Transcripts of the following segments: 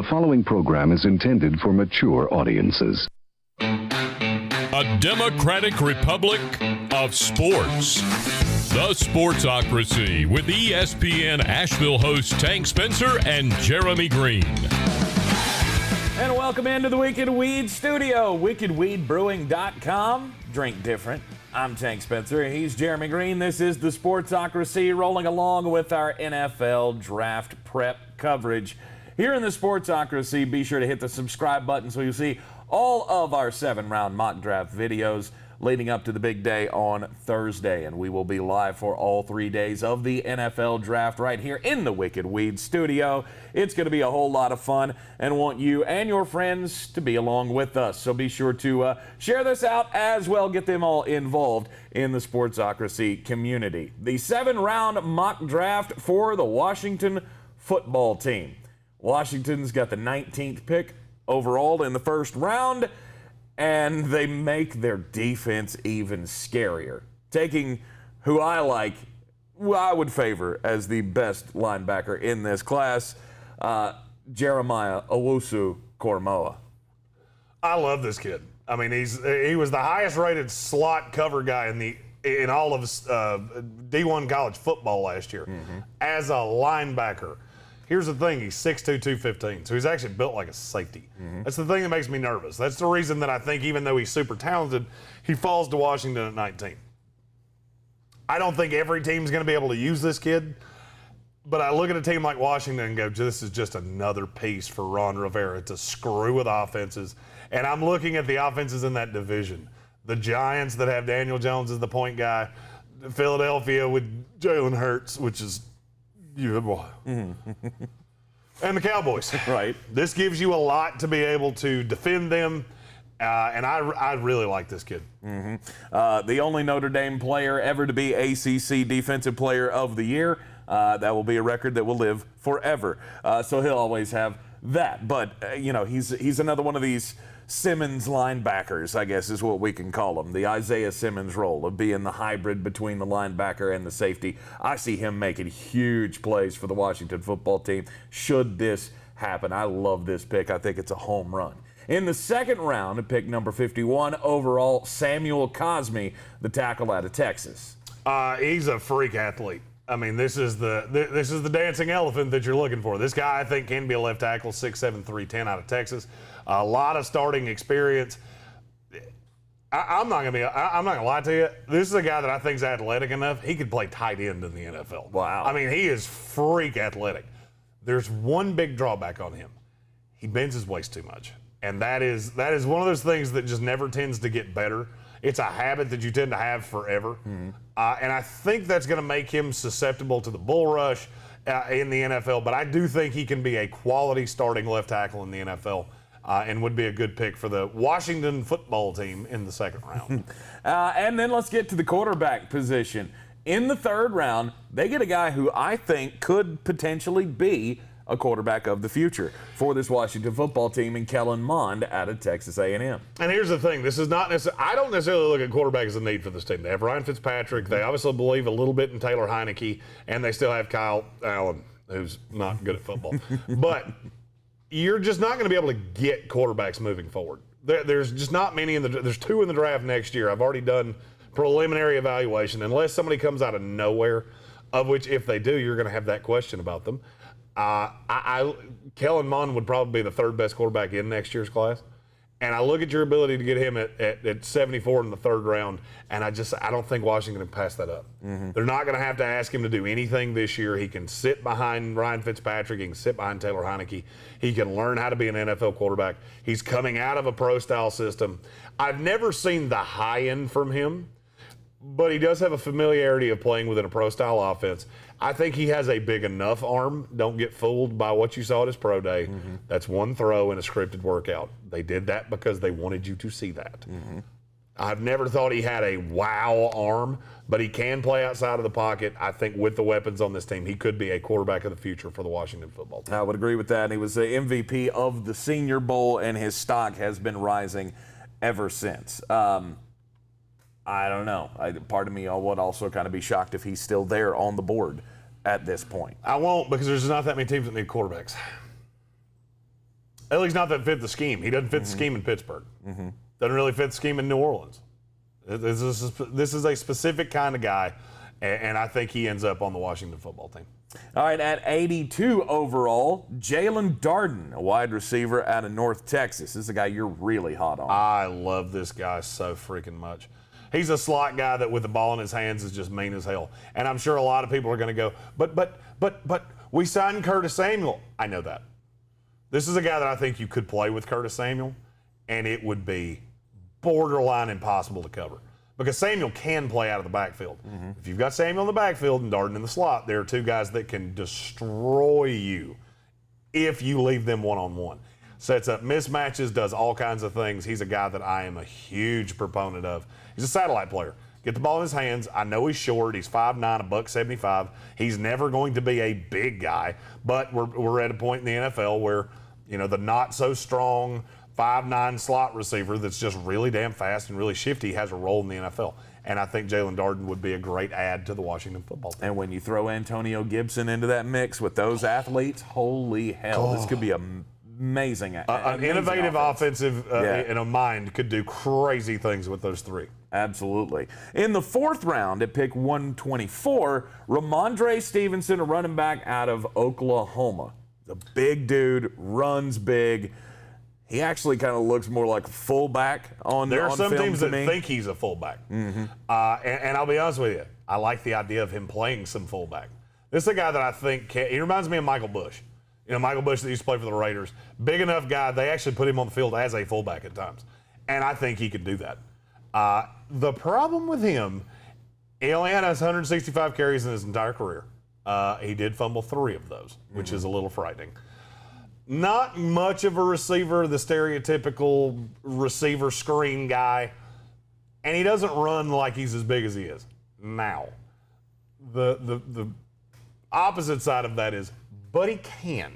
The following program is intended for mature audiences. A democratic republic of sports. The Sportsocracy with ESPN Asheville hosts Tank Spencer and Jeremy Greene. And welcome into the Wicked Weed studio, wickedweedbrewing.com. Drink different. I'm Tank Spencer. He's Jeremy Greene. This is the Sportsocracy, rolling along with our NFL draft prep coverage. Here in the Sportsocracy, be sure to hit the subscribe button so you'll see all of our 7-round mock draft videos leading up to the big day on Thursday. And we will be live for all 3 days of the NFL draft right here in the Wicked Weed studio. It's going to be a whole lot of fun and want you and your friends to be along with us. So be sure to share this out as well. Get them all involved in the Sportsocracy community. The 7-round mock draft for the Washington football team. Washington's got the 19th pick overall in the first round, and they make their defense even scarier. Taking who I like, who I would favor as the best linebacker in this class, Jeremiah Owusu-Koramoah. I love this kid. I mean, he was the highest rated slot cover guy in all of D1 college football last year as a linebacker. Here's the thing, he's 6'2", 215, so he's actually built like a safety. That's the thing that makes me nervous. That's the reason that I think even though he's super talented, he falls to Washington at 19. I don't think every team's going to be able to use this kid, but I look at a team like Washington and go, this is just another piece for Ron Rivera to screw with offenses. And I'm looking at the offenses in that division. The Giants that have Daniel Jones as the point guy, Philadelphia with Jalen Hurts, which is and the Cowboys. Right. This gives you a lot to be able to defend them, and I really like this kid. The only Notre Dame player ever to be ACC Defensive Player of the Year. That will be a record that will live forever. So he'll always have that. But, he's another one of these Simmons linebackers, I guess is what we can call him. The Isaiah Simmons role of being the hybrid between the linebacker and the safety. I see him making huge plays for the Washington football team should this happen. I love this pick. I think it's a home run. In the second round, at pick number 51 overall, Samuel Cosmi, the tackle out of Texas. He's a freak athlete. I mean, this is the dancing elephant that you're looking for. This guy, I think, can be a left tackle, 6'7", 310 out of Texas. A lot of starting experience. I'm not gonna lie to you. This is a guy that I think is athletic enough. He could play tight end in the NFL. Wow. I mean, he is freak athletic. There's one big drawback on him. He bends his waist too much, and that is one of those things that just never tends to get better. It's a habit that you tend to have forever. And I think that's going to make him susceptible to the bull rush in the NFL. But I do think he can be a quality starting left tackle in the NFL and would be a good pick for the Washington football team in the second round. And then let's get to the quarterback position. In the third round, they get a guy who I think could potentially be a quarterback of the future for this Washington football team, in Kellen Mond out of Texas A&M. And here's the thing. This is not necessarily – I don't necessarily look at quarterback as a need for this team. They have Ryan Fitzpatrick. They obviously believe a little bit in Taylor Heineke, and they still have Kyle Allen, who's not good at football. But you're just not going to be able to get quarterbacks moving forward. There's just not many there's 2 in the draft next year. I've already done preliminary evaluation. Unless somebody comes out of nowhere, of which if they do, you're going to have that question about them. Kellen Mond would probably be the third best quarterback in next year's class. And I look at your ability to get him at 74 in the third round, and I don't think Washington can pass that up. They're not going to have to ask him to do anything this year. He can sit behind Ryan Fitzpatrick. He can sit behind Taylor Heineke. He can learn how to be an NFL quarterback. He's coming out of a pro-style system. I've never seen the high end from him, but he does have a familiarity of playing within a pro-style offense. I think he has a big enough arm. Don't get fooled by what you saw at his pro day. That's one throw in a scripted workout. They did that because they wanted you to see that. I've never thought he had a wow arm, but he can play outside of the pocket. I think with the weapons on this team, he could be a quarterback of the future for the Washington football team. I would agree with that. He was the MVP of the Senior Bowl, and his stock has been rising ever since. I don't know. Part of me would also kind of be shocked if he's still there on the board at this point. I won't, because there's not that many teams that need quarterbacks. At least not that fit the scheme. He doesn't fit the scheme in Pittsburgh. Doesn't really fit the scheme in New Orleans. This is a specific kind of guy, and I think he ends up on the Washington football team. All right, at 82 overall, Jalen Darden, a wide receiver out of North Texas. This is a guy you're really hot on. I love this guy so freaking much. He's a slot guy that with the ball in his hands is just mean as hell. And I'm sure a lot of people are going to go, but we signed Curtis Samuel. I know that. This is a guy that I think you could play with Curtis Samuel, and it would be borderline impossible to cover. Because Samuel can play out of the backfield. If you've got Samuel in the backfield and Darden in the slot, there are two guys that can destroy you if you leave them one-on-one. Sets up mismatches, does all kinds of things. He's a guy that I am a huge proponent of. He's a satellite player. Get the ball in his hands. I know he's short. He's 5'9", $175. He's never going to be a big guy, but we're at a point in the NFL where, you know, the not-so-strong 5'9" slot receiver that's just really damn fast and really shifty has a role in the NFL. And I think Jalen Darden would be a great add to the Washington football team. And when you throw Antonio Gibson into that mix with those athletes, holy hell, this could be amazing. An innovative offensive in a mind could do crazy things with those three. Absolutely. In the fourth round at pick 124, Ramondre Stevenson, a running back out of Oklahoma. The big dude, runs big. He actually kind of looks more like a fullback on There are some film teams to that me. think he's a fullback. And I'll be honest with you, I like the idea of him playing some fullback. This is a guy that I think he reminds me of Michael Bush. You know, Michael Bush that used to play for the Raiders. Big enough guy, they actually put him on the field as a fullback at times. And I think he could do that. The problem with him, he only had 165 carries in his entire career. He did fumble 3 of those, which is a little frightening. Not much of a receiver, the stereotypical receiver screen guy, and he doesn't run like he's as big as he is. Now, the opposite side of that is, but he can.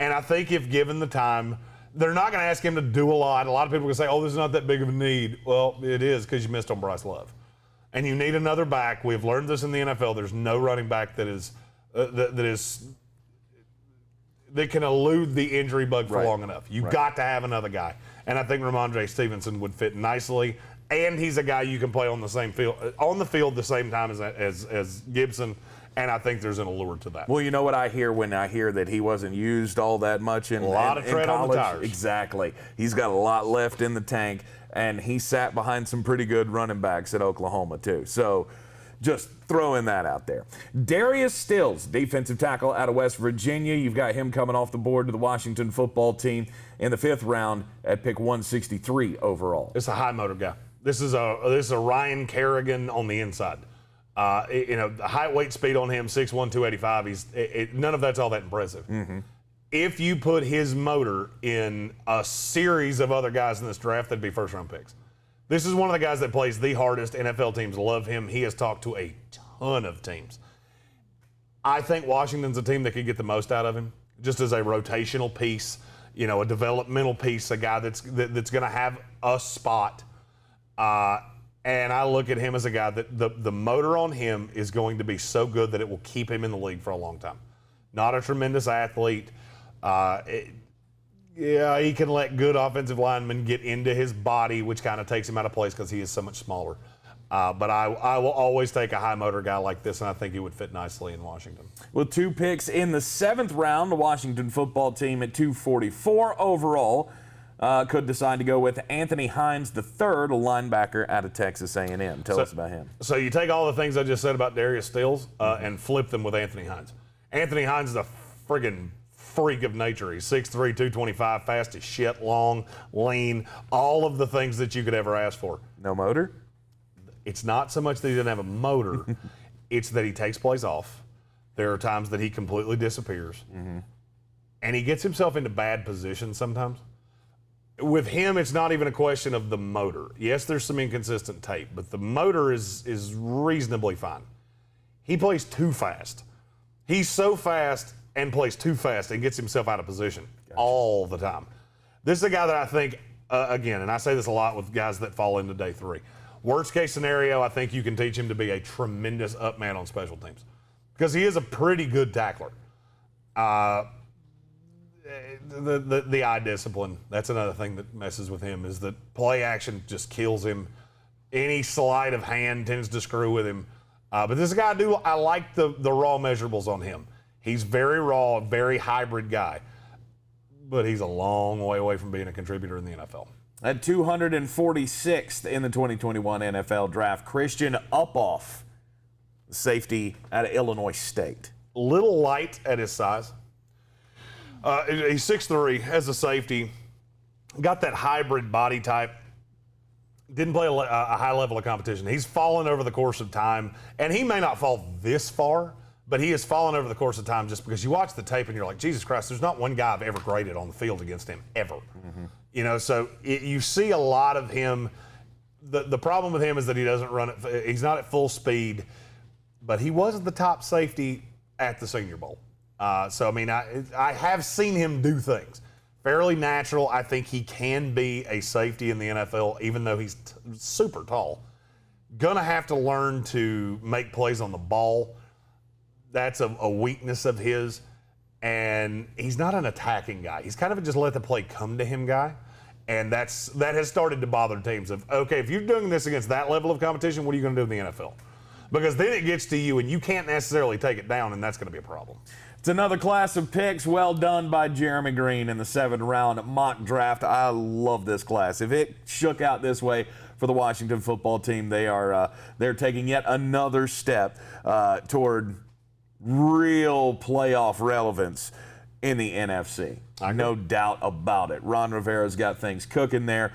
And I think if given the time, they're not going to ask him to do a lot. A lot of people can say, oh, this is not that big of a need. Well, it is because you missed on Bryce Love. And you need another back. We've learned this in the NFL. There's no running back that can elude the injury bug for long enough. You've got to have another guy. And I think Ramondre Stevenson would fit nicely. And he's a guy you can play on the same field, on the field the same time as Gibson. And I think there's an allure to that. Well, you know what I hear when I hear that he wasn't used all that much in college? A lot of tread on the tires. Exactly. He's got a lot left in the tank, and he sat behind some pretty good running backs at Oklahoma, too. So just throwing that out there. Darius Stills, defensive tackle out of West Virginia. You've got him coming off the board to the Washington football team in the 5th round at pick 163 overall. It's a high motor guy. This is a Ryan Kerrigan on the inside. The height, weight, speed on him, 6'1", 285. None of that's all that impressive. If you put his motor in a series of other guys in this draft, they'd be first-round picks. This is one of the guys that plays the hardest. NFL teams love him. He has talked to a ton of teams. I think Washington's a team that could get the most out of him, just as a rotational piece, a developmental piece, a guy that's going to have a spot. And I look at him as a guy that the motor on him is going to be so good that it will keep him in the league for a long time. Not a tremendous athlete. He can let good offensive linemen get into his body, which kind of takes him out of place because he is so much smaller. But I will always take a high motor guy like this, and I think he would fit nicely in Washington. With 2 picks in the 7th round, the Washington football team at 244 overall could decide to go with Anthony Hines III, a linebacker out of Texas A&M. Tell us about him. So you take all the things I just said about Darius Stills and flip them with Anthony Hines. Anthony Hines is a friggin' freak of nature. He's 6'3", 225, fast as shit, long, lean, all of the things that you could ever ask for. No motor? It's not so much that he doesn't have a motor. It's that he takes plays off. There are times that he completely disappears. And he gets himself into bad positions sometimes. With him, it's not even a question of the motor. Yes, there's some inconsistent tape, but the motor is reasonably fine. He plays too fast. He's so fast and plays too fast and gets himself out of position all the time. This is a guy that I think, again, and I say this a lot with guys that fall into day 3. Worst case scenario, I think you can teach him to be a tremendous up man on special teams because he is a pretty good tackler. the eye discipline. That's another thing that messes with him, is that play action just kills him. Any sleight of hand tends to screw with him. But this guy, I like the raw measurables on him. He's very raw, very hybrid guy. But he's a long way away from being a contributor in the NFL. At 246th in the 2021 NFL Draft, Christian Uphoff, safety out of Illinois State. Little light at his size. He's 6'3", as a safety. Got that hybrid body type. Didn't play a high level of competition. He's fallen over the course of time, and he may not fall this far, but he has fallen over the course of time just because you watch the tape and you're like, Jesus Christ, there's not one guy I've ever graded on the field against him, ever. Mm-hmm. You know, so you see a lot of him. The problem with him is that he doesn't run it. He's not at full speed, but he was the top safety at the Senior Bowl. So, I mean, I have seen him do things. Fairly natural. I think he can be a safety in the NFL, even though he's super tall. Gonna have to learn to make plays on the ball. That's a weakness of his. And he's not an attacking guy. He's kind of a just let the play come to him guy. And that has started to bother teams. Okay, if you're doing this against that level of competition, what are you going to do in the NFL? Because then it gets to you and you can't necessarily take it down, and that's going to be a problem. It's another class of picks. Well done by Jeremy Greene in the 7th round mock draft. I love this class. If it shook out this way for the Washington football team, they're taking yet another step toward real playoff relevance in the NFC. No doubt about it. Ron Rivera's got things cooking there.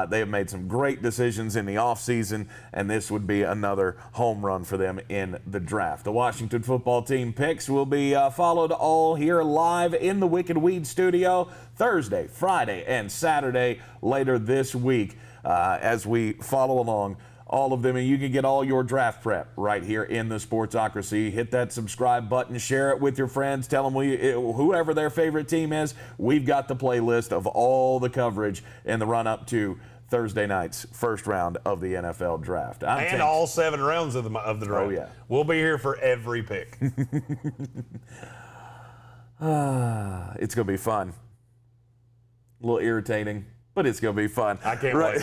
They have made some great decisions in the offseason, and this would be another home run for them in the draft. The Washington football team picks will be followed all here live in the Wicked Weed studio Thursday, Friday, and Saturday later this week as we follow along all of them, and you can get all your draft prep right here in the Sportsocracy. Hit that subscribe button, share it with your friends, tell them whoever their favorite team is, we've got the playlist of all the coverage in the run-up to Thursday night's first round of the NFL Draft. And all 7 rounds of the draft. Oh, yeah. We'll be here for every pick. It's going to be fun. A little irritating, but it's going to be fun. I can't wait.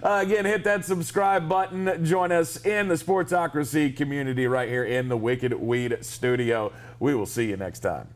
Again, hit that subscribe button. Join us in the Sportsocracy community right here in the Wicked Weed studio. We will see you next time.